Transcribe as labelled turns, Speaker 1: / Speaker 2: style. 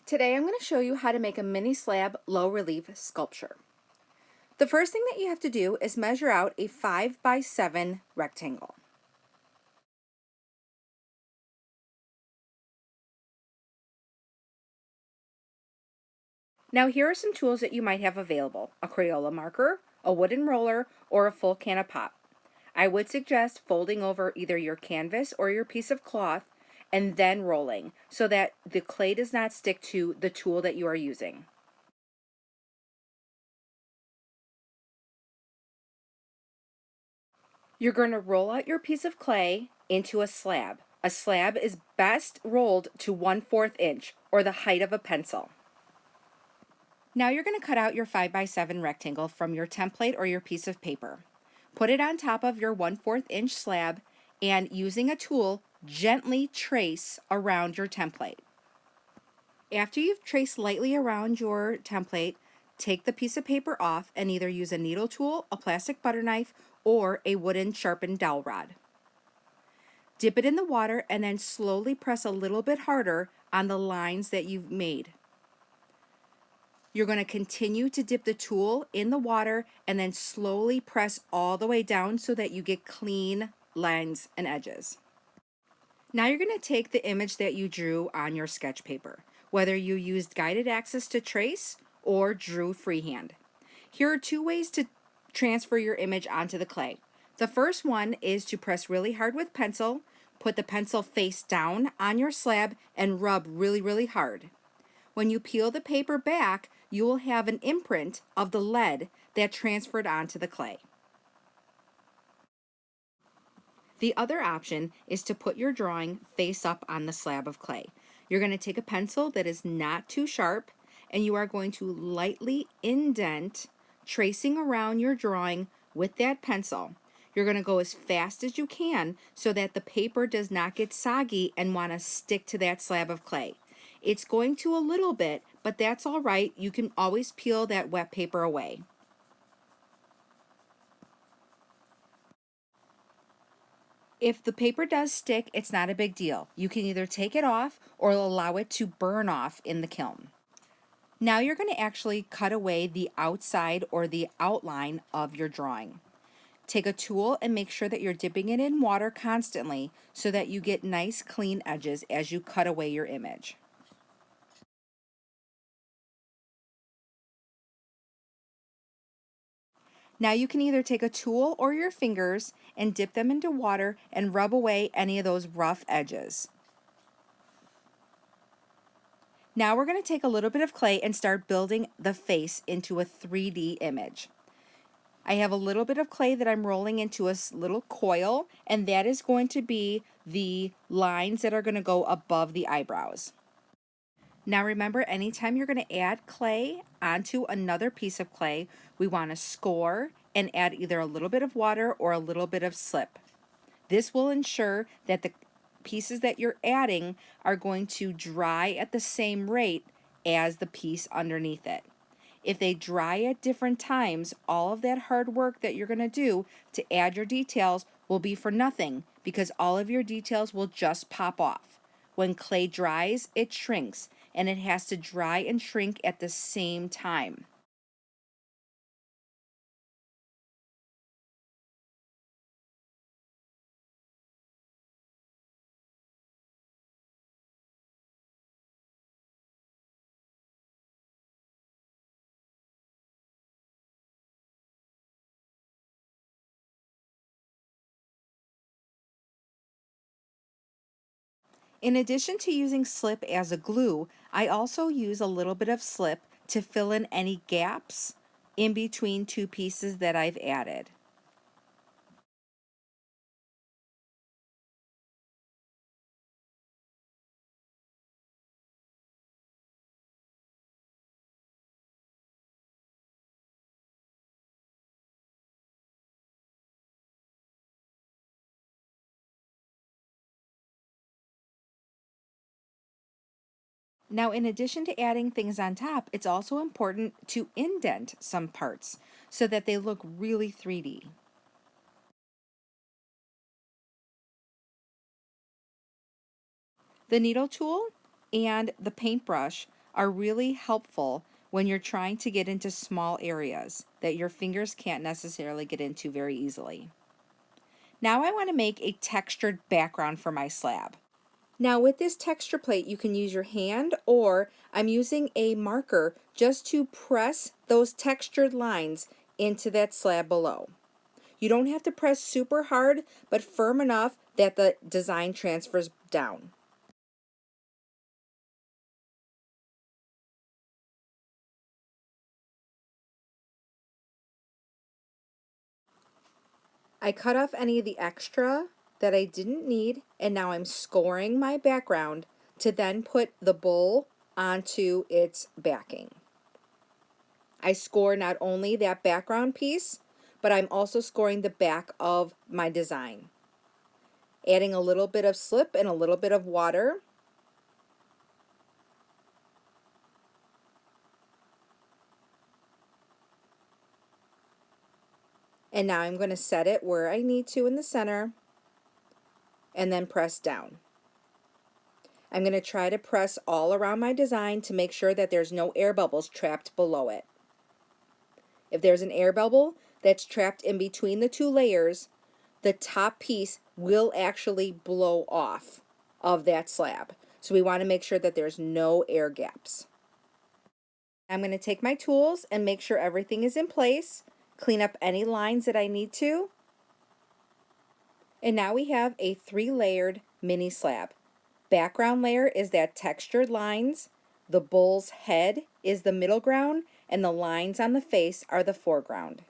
Speaker 1: Today I'm going to show you how to make a mini slab low relief sculpture. The first thing that you have to do is measure out a 5 by 7 rectangle. Now here are some tools that you might have available: a Crayola marker, a wooden roller, or a full can of pop. I would suggest folding over either your canvas or your piece of cloth and then rolling so that the clay does not stick to the tool that you are using. You're going to roll out your piece of clay into a slab. A slab is best rolled to 1/4 inch or the height of a pencil. Now you're going to cut out your 5 by 7 rectangle from your template or your piece of paper. Put it on top of your 1/4 inch slab and using a tool, gently trace around your template. After you've traced lightly around your template, take the piece of paper off and either use a needle tool, a plastic butter knife, or a wooden sharpened dowel rod. Dip it in the water and then slowly press a little bit harder on the lines that you've made. You're going to continue to dip the tool in the water and then slowly press all the way down so that you get clean lines and edges. Now you're going to take the image that you drew on your sketch paper, whether you used guided access to trace or drew freehand. Here are two ways to transfer your image onto the clay. The first one is to press really hard with pencil, put the pencil face down on your slab, and rub really hard. When you peel the paper back, you will have an imprint of the lead that transferred onto the clay. The other option is to put your drawing face up on the slab of clay. You're going to take a pencil that is not too sharp and you are going to lightly indent, tracing around your drawing with that pencil. You're going to go as fast as you can so that the paper does not get soggy and want to stick to that slab of clay. It's going to a little bit, but that's all right. You can always peel that wet paper away. If the paper does stick, it's not a big deal. You can either take it off or allow it to burn off in the kiln. Now you're going to actually cut away the outside or the outline of your drawing. Take a tool and make sure that you're dipping it in water constantly so that you get nice clean edges as you cut away your image. Now you can either take a tool or your fingers and dip them into water and rub away any of those rough edges. Now we're going to take a little bit of clay and start building the face into a 3D image. I have a little bit of clay that I'm rolling into a little coil, and that is going to be the lines that are going to go above the eyebrows. Now remember, anytime you're going to add clay onto another piece of clay, we want to score and add either a little bit of water or a little bit of slip. This will ensure that the pieces that you're adding are going to dry at the same rate as the piece underneath it. If they dry at different times, all of that hard work that you're going to do to add your details will be for nothing because all of your details will just pop off. When clay dries, it shrinks, and it has to dry and shrink at the same time. In addition to using slip as a glue, I also use a little bit of slip to fill in any gaps in between two pieces that I've added. Now, in addition to adding things on top, it's also important to indent some parts so that they look really 3D. The needle tool and the paintbrush are really helpful when you're trying to get into small areas that your fingers can't necessarily get into very easily. Now I want to make a textured background for my slab. Now with this texture plate, you can use your hand, or I'm using a marker just to press those textured lines into that slab below. You don't have to press super hard, but firm enough that the design transfers down. I cut off any of the extra that I didn't need, and now I'm scoring my background to then put the bowl onto its backing. I score not only that background piece, but I'm also scoring the back of my design. Adding a little bit of slip and a little bit of water. And now I'm going to set it where I need to in the center and then press down. I'm going to try to press all around my design to make sure that there's no air bubbles trapped below it. If there's an air bubble that's trapped in between the two layers, the top piece will actually blow off of that slab. So we want to make sure that there's no air gaps. I'm going to take my tools and make sure everything is in place, clean up any lines that I need to. And now we have a 3-layered mini slab. Background layer is that textured lines, the bull's head is the middle ground, and the lines on the face are the foreground.